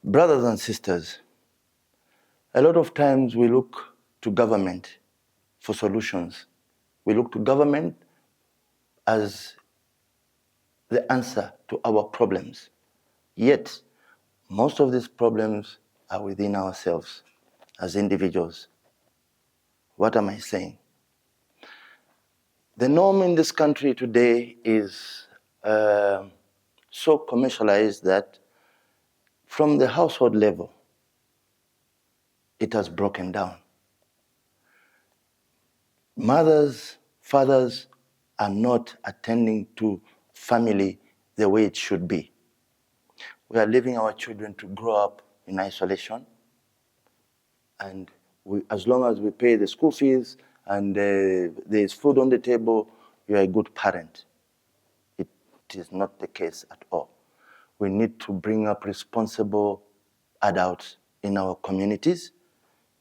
Brothers and sisters, a lot of times we look to government for solutions. We look to government as the answer to our problems. Yet, most of these problems are within ourselves as individuals. What am I saying? The norm in this country today is so commercialized that from the household level, it has broken down. Mothers, fathers are not attending to family the way it should be. We are leaving our children to grow up in isolation, and as long as we pay the school fees and there's food on the table, you're a good parent. It is not the case at all. We need to bring up responsible adults in our communities.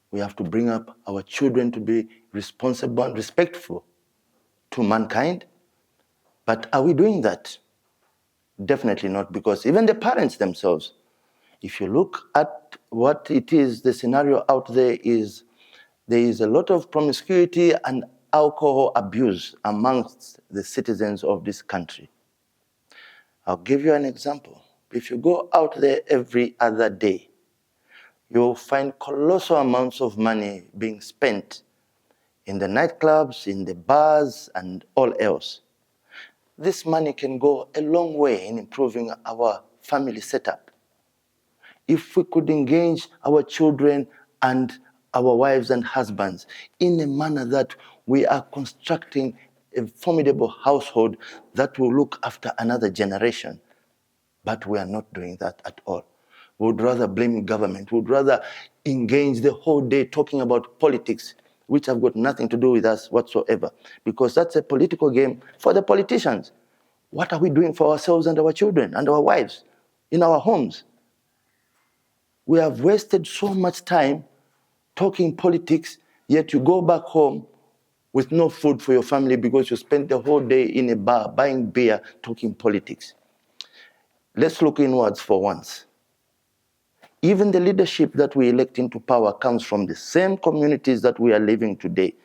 We have to bring up our children to be responsible and respectful to mankind. But are we doing that? Definitely not, because even the parents themselves, if you look at what it is, the scenario out there is a lot of promiscuity and alcohol abuse amongst the citizens of this country. I'll give you an example. If you go out there every other day, you'll find colossal amounts of money being spent in the nightclubs, in the bars, and all else. This money can go a long way in improving our family setup. If we could engage our children and our wives and husbands in a manner that we are constructing a formidable household that will look after another generation. But we are not doing that at all. We would rather blame government. We would rather engage the whole day talking about politics, which have got nothing to do with us whatsoever, because that's a political game for the politicians. What are we doing for ourselves and our children and our wives in our homes? We have wasted so much time talking politics, yet you go back home with no food for your family because you spent the whole day in a bar buying beer, talking politics. Let's look inwards for once. Even the leadership that we elect into power comes from the same communities that we are living today.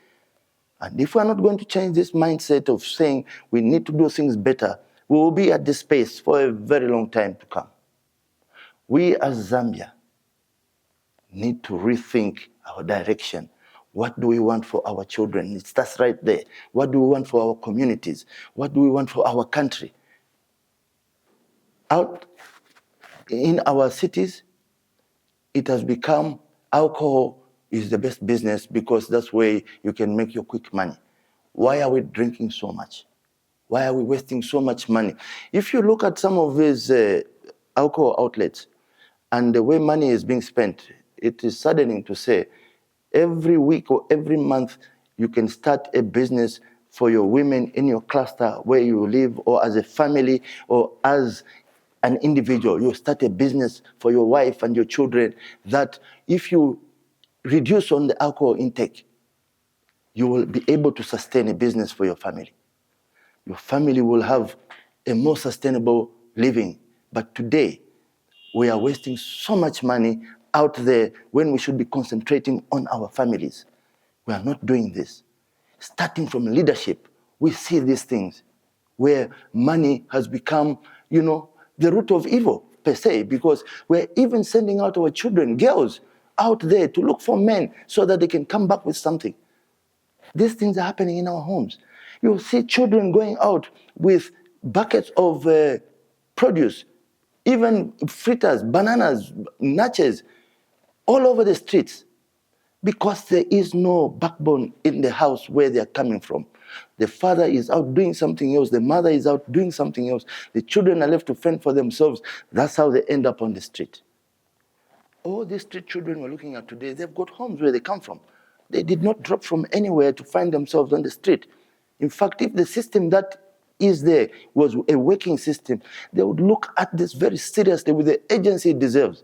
And if we're not going to change this mindset of saying we need to do things better, we will be at this space for a very long time to come. We as Zambia need to rethink our direction. What do we want for our children? It starts right there. What do we want for our communities? What do we want for our country? Out in our cities, it has become alcohol is the best business because that's where you can make your quick money. Why are we drinking so much? Why are we wasting so much money? If you look at some of these alcohol outlets and the way money is being spent, it is saddening to say every week or every month you can start a business for your women in your cluster where you live, or as a family, or as an individual. You start a business for your wife and your children that if you reduce on the alcohol intake, you will be able to sustain a business for your family. Your family will have a more sustainable living. But today, we are wasting so much money out there when we should be concentrating on our families. We are not doing this. Starting from leadership, we see these things where money has become, the root of evil per se, because we're even sending out our children, girls, out there to look for men so that they can come back with something. These things are happening in our homes. You'll see children going out with buckets of produce, even fritters, bananas, nachos, all over the streets, because there is no backbone in the house where they're coming from. The father is out doing something else. The mother is out doing something else. The children are left to fend for themselves. That's how they end up on the street. All these street children we're looking at today, they've got homes where they come from. They did not drop from anywhere to find themselves on the street. In fact, if the system that is there was a working system, they would look at this very seriously with the agency it deserves.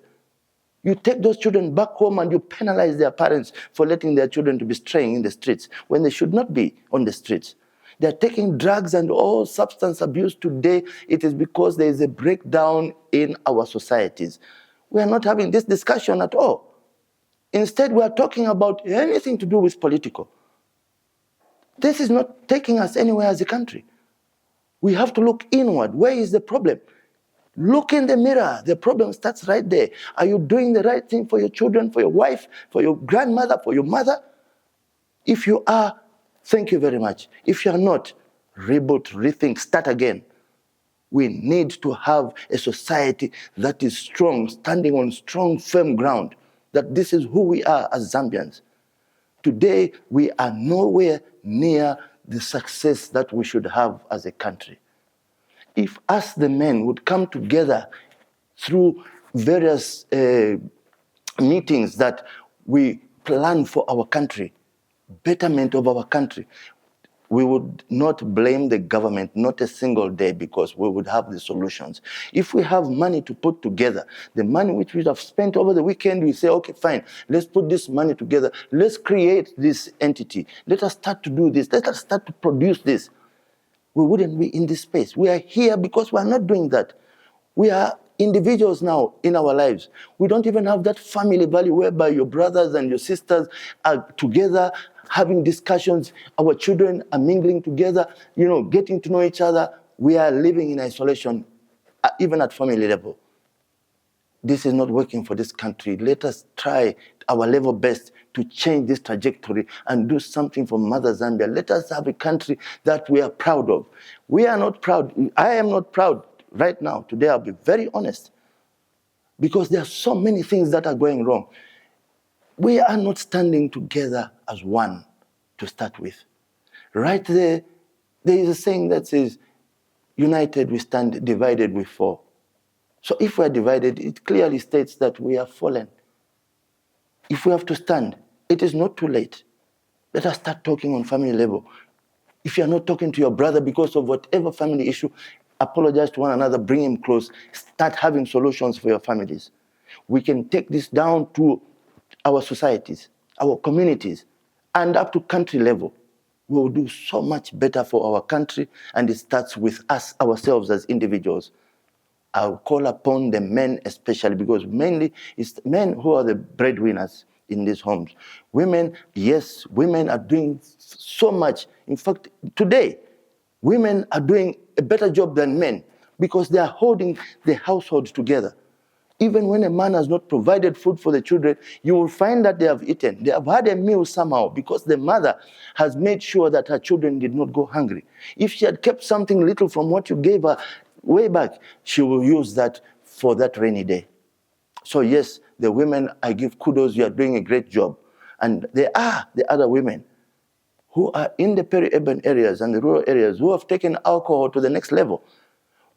You take those children back home and you penalize their parents for letting their children to be straying in the streets when they should not be on the streets. They're taking drugs and all substance abuse today. It is because there is a breakdown in our societies. We are not having this discussion at all. Instead, we are talking about anything to do with political. This is not taking us anywhere as a country. We have to look inward. Where is the problem? Look in the mirror. The problem starts right there. Are you doing the right thing for your children, for your wife, for your grandmother, for your mother? If you are, thank you very much. If you are not, reboot, rethink, start again. We need to have a society that is strong, standing on strong, firm ground, that this is who we are as Zambians. Today, we are nowhere near the success that we should have as a country. If us, the men, would come together through various meetings that we plan for our country, betterment of our country, we would not blame the government, not a single day, because we would have the solutions. If we have money to put together, the money which we have spent over the weekend, we say, okay, fine, let's put this money together. Let's create this entity. Let us start to do this. Let us start to produce this. We wouldn't be in this space. We are here because we are not doing that. We are individuals now in our lives. We don't even have that family value whereby your brothers and your sisters are together having discussions. Our children are mingling together, getting to know each other. We are living in isolation, even at family level. This is not working for this country. Let us try our level best to change this trajectory and do something for Mother Zambia. Let us have a country that we are proud of. We are not proud. I am not proud right now. Today, I'll be very honest. Because there are so many things that are going wrong. We are not standing together as one to start with. Right there, there is a saying that says, united we stand, divided we fall. So if we are divided, it clearly states that we are fallen. If we have to stand, it is not too late. Let us start talking on family level. If you are not talking to your brother because of whatever family issue, apologize to one another, bring him close, start having solutions for your families. We can take this down to our societies, our communities, and up to country level. We will do so much better for our country, and it starts with us, ourselves as individuals. I'll call upon the men especially, because mainly it's men who are the breadwinners in these homes. Women, yes, women are doing so much. In fact, today, women are doing a better job than men because they are holding the household together. Even when a man has not provided food for the children, you will find that they have eaten. They have had a meal somehow because the mother has made sure that her children did not go hungry. If she had kept something little from what you gave her way back, she will use that for that rainy day. So yes, the women, I give kudos, you are doing a great job. And there are the other women who are in the peri-urban areas and the rural areas who have taken alcohol to the next level.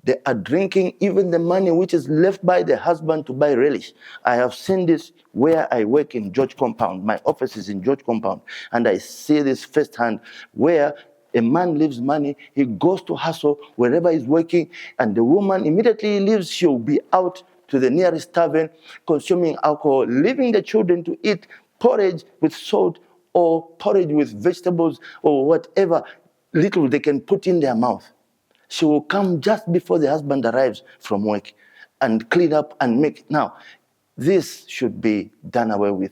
They are drinking even the money which is left by the husband to buy relish. I have seen this where I work in George Compound. My office is in George Compound. And I see this firsthand where a man leaves money, he goes to hustle wherever he's working, and the woman immediately leaves, she'll be out to the nearest tavern, consuming alcohol, leaving the children to eat porridge with salt or porridge with vegetables or whatever little they can put in their mouth. She will come just before the husband arrives from work and clean up and make. Now, this should be done away with.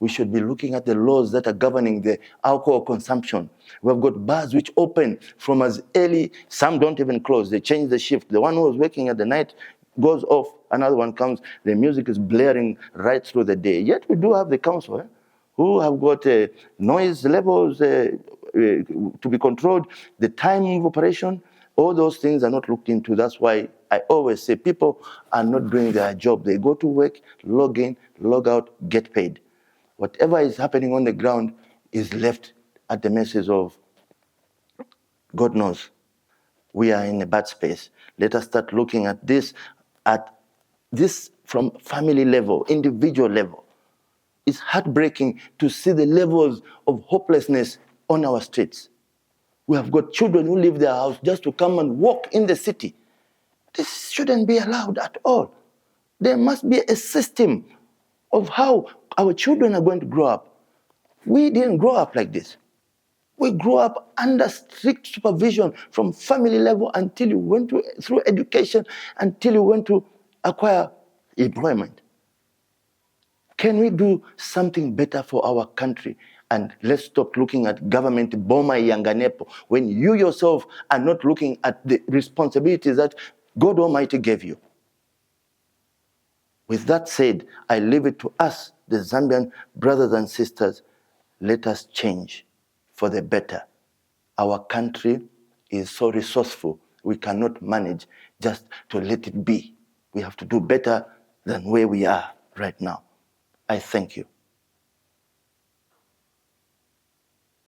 We should be looking at the laws that are governing the alcohol consumption. We've got bars which open from as early, some don't even close, they change the shift. The one who was working at the night goes off, another one comes, the music is blaring right through the day. Yet we do have the council who have got noise levels to be controlled, the time of operation. All those things are not looked into. That's why I always say people are not doing their job. They go to work, log in, log out, get paid. Whatever is happening on the ground is left at the mercy of God knows. We are in a bad space. Let us start looking at this from family level, individual level. It's heartbreaking to see the levels of hopelessness on our streets. We have got children who leave their house just to come and walk in the city. This shouldn't be allowed at all. There must be a system of how our children are going to grow up. We didn't grow up like this. We grew up under strict supervision from family level until you went through education, until you went to acquire employment. Can we do something better for our country? And let's stop looking at government Boma Yanganepo when you yourself are not looking at the responsibilities that God Almighty gave you. With that said, I leave it to us, the Zambian brothers and sisters. Let us change for the better. Our country is so resourceful. We cannot manage just to let it be. We have to do better than where we are right now. I thank you.